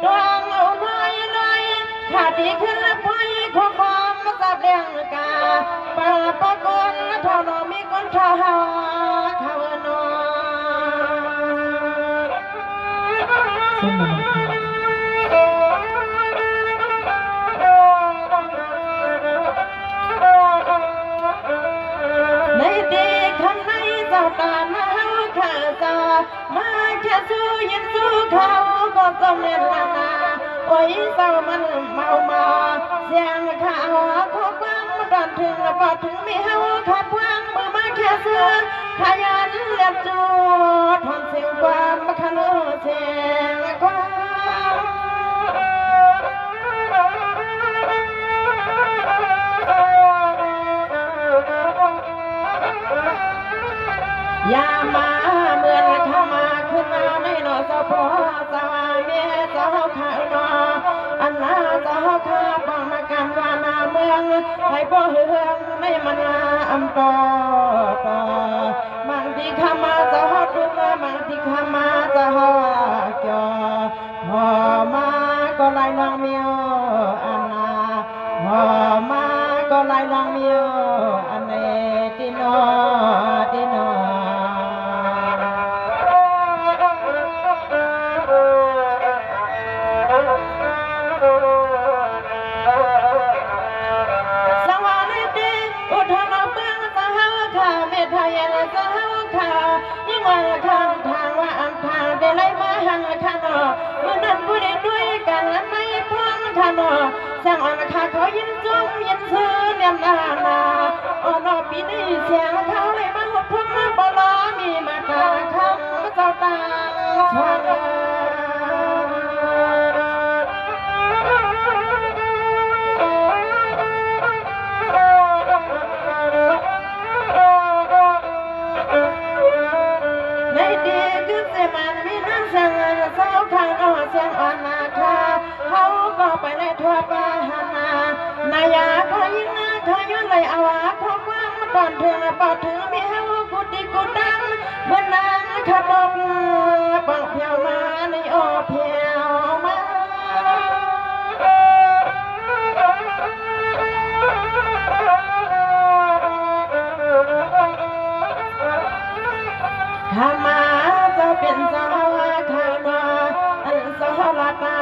ดวงเอาน้อยน้อยขาดีขึ้นพอยขอความสับเลียงกาปาปะกนเท่านอมีคนเท่าเขานอส้มมันในดีข้างในเจ้าตาหน้าข้าจะมาแค่สู้ยินสู้เขาก็จำเนียนลานาโอ้ยเจ้ามันเมามาเสียงข่าวขอความตอนถึงพอถึงมีเฮาขัดขวางมือมาแค่เสื้อขยันเลียบจูทำเสียงความขลุ่เสียงความอย่ามาเหมือนเข้ามาขึ้นมาในนอสะพอสวาเมียเจ้าข้าวนออันนาเจ้าข้าป้องมากันว่านาเมืองให้บ่เฮืองในมันอำต่อบางทีข้ามาเจ้าทุกบางทีข้ามาเจ้าจอพอมาก็ไล่น้องเมียวอันนาพอมาก็ไล่น้องเมียวอันเนติโนติโนไทยละเจ้าข่ายิ่งวันข้างทางว่าอันทางได้ไล่มาหันข้านอเมื่อนั้นผู้ใดด้วยกันและไม่พ้องข้านอสร้างอันข้าเขายินจุ้มยินซื้อเนียมนานาอ่อนอปีนี้เสียงเขาเลยมาหุบพุ่มบ่ล้อมีมาตาคำเจ้าตาชวนเสียงเศร้าข้างนอเสียงอ่อนนาคาเขาก็ไปในทั่วป่าหานานายาก็ยิ่งนาขย้อนเลยเอาวะขอความก่อนถึงปอถึงมีเฮากุฏิกุดังเมื่อนางขดกปังเพียวมาในโอเพียวมาข้ามาเจ้าเป็นเจ้าข้ามาอันสหรัฐป่า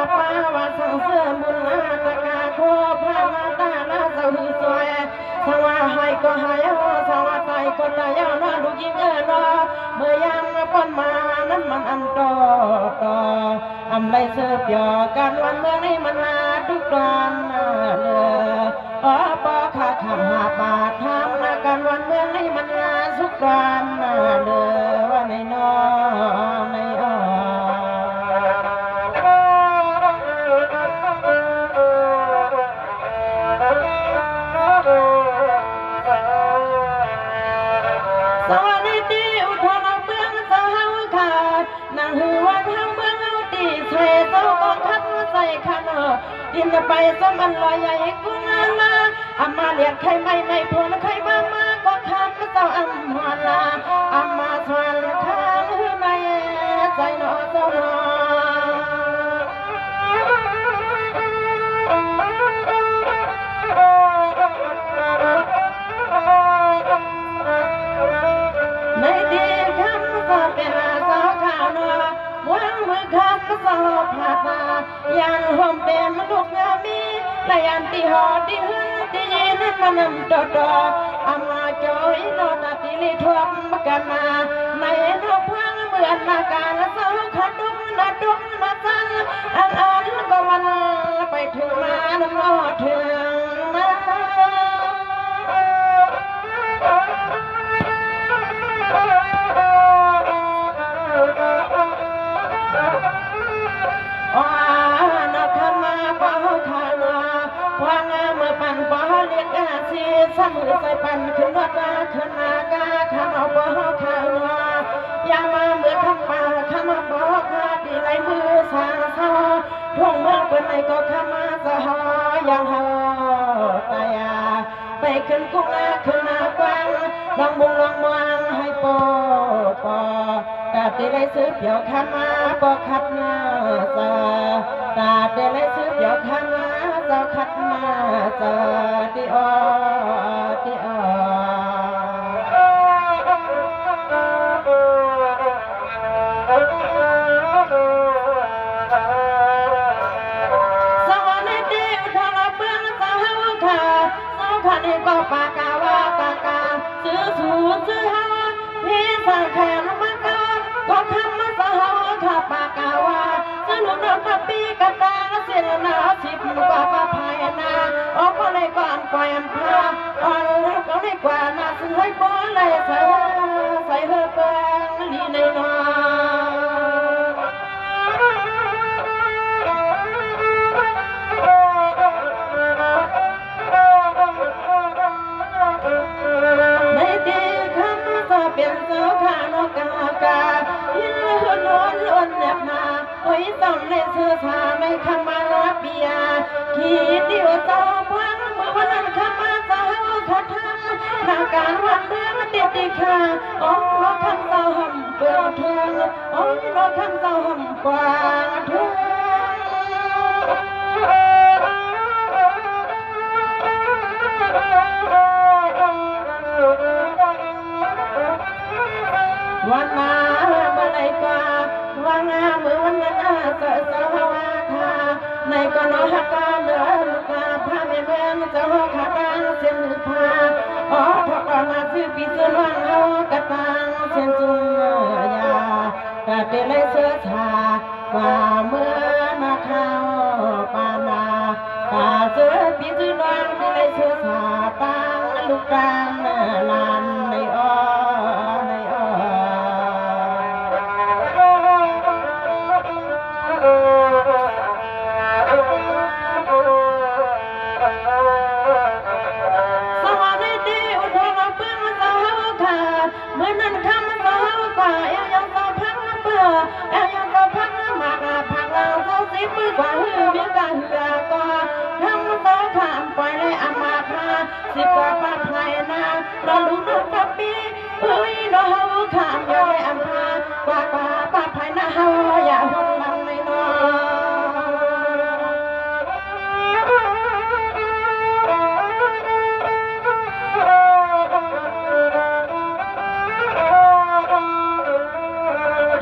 วาสังเสริมบุญนาตกาโคพามาตาลาเจ้าหือสวยสว่าให้ก็ให้สว่าตายก็ตายนอลูกยิงนอเมื่อยามปนมานั้นมันอันต่ออำไรเสือเปียกันวันเมื่อนี้มันลาทุกตอนเลยปอขาคำหาบาททำมากันวันเมื่อนี้มันลาสุกตอนเลยว่าในนอในสวัสดีอุทธรเมืองเจ้าเฮาขาดนางหือวันเฮาเมืองเอาตีเทเจ้ากองคัดใส่ขันดินไปสมันลอยใหญ่กุ้งลาอามาเลียกใครไม่พ้นใครมาก็คำเจ้าอัมหวลาอามาสวนข้างหือในใจนอเจ้านอในดีคำก็เป็นเจ้าข้าวนอหวังมือคำก็สอบผ่าตายันห่มเต็มลูกงามีและยันตีหอดีหึนตียินมันนำดออามาจอยนอตาติลิทวมกันมาในนอพังเหมือนมาการเจ้าขาดุมนาจันอันก็มันไปถึงมาน้ำนอถึงมาสมือใส่ปันขึ้นรถมาขึ้นมากาข้ามาบอกข้าวนอยามาเมื่อคำป่าข้ามาบอกข้าดีไหลมือสาเศร้าท่วงเมื่อเป็นไหนก็ข้ามาสหยังหาตายาไปขึ้นกุ้งขึ้นมากวางลองบุงลองมองให้ โปปอกาเตไลซื้อเปียวขันมาปอขัดงาซากาเตไลซื้อเปียวขันมาเจ้าขัดมาเจ้าติออติออนี่ก็ปากกาว่ากากาซื้อสูซื้อฮาพี่สั่งแขนมากาก็คำมาสหาข้าปากกาว่าซื้อหนุ่มนอนปีกระดาเสียนาสิบกว่าปะพายนาออกก็เลยก่อนปล่อยพาอ่อนแล้วก็เลยกว่านาซื้อให้บ่เลยใส่เฮือเปิงลีในนอเป็นเจ้าข้านกกายินล้วนล้วนแนบมาโอ้ยต้องเล่นเสื้อผ้าไม่คำมาลาเบียขีดเดียวเจ้าพังเมื่อวันนั้นคำมาเจ้าขัดทำนาการวันเดือนเด็ดดีค่ะโอ้รถคำเจ้าห่ำเปลือกเทืองโอ้ยรถคำเจ้าห่ำกวางเทืองวันมาเมื่อไรกว่าวันงาเมื่อวันนั้นเกิดเจ้าว่าค่ะในก็นอหักกาเหลือลูกาพาไม่เมืองเจ้าขาตังเส้นพาอ๋อทอกมาซื้อปีเสื้อล่างเฮากระตังเส้นจุงยากะเป็นไรเสื้อชากว่าเมื่อนาข้าวปานาตาเสื้อปีเสื้อล่างเป็นไรเสื้อชาตังลูกตังลานในอ้อเมื่อนั้นคำเจ้าป่ายังเจ้าพังเบื่อยังเจ้าพังมากพังเราเจ้าสิบมือกว่าหือเบี้ยกันเหือก่อคำเจ้าขามปล่อยเลยอามาพาสิบกว่าปากไทยนาเราลูกน้องกับปีเฮ้ยเราขามอย่าเลยอามาปากไทยนาเฮาอย่าหุ่นลังไม่นอ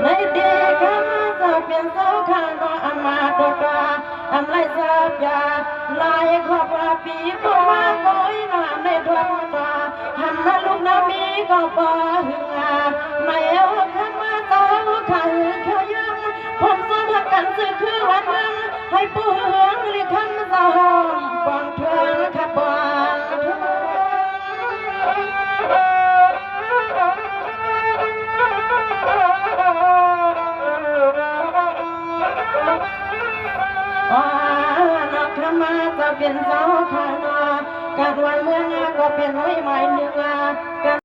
ในเด็กข้าจะเป็นเจ้าข้างก็อามาตัวตาอำไรสับยาลายขอบปีก็มาก้อยน้ำในดวงตาหันมาลูกน้ำมีก็บ่หึงไม่เอาข้ามาเจ้าข้างเขายังผมสมกันสื่อคือวันนึงให้ผู้เหืองหรือคำเจ้าปองเทืองขับปองเทืองนกขมาจะเป็นเสาขานอการวันเมืองก็เป็นน้อยใหม่หนึ่ง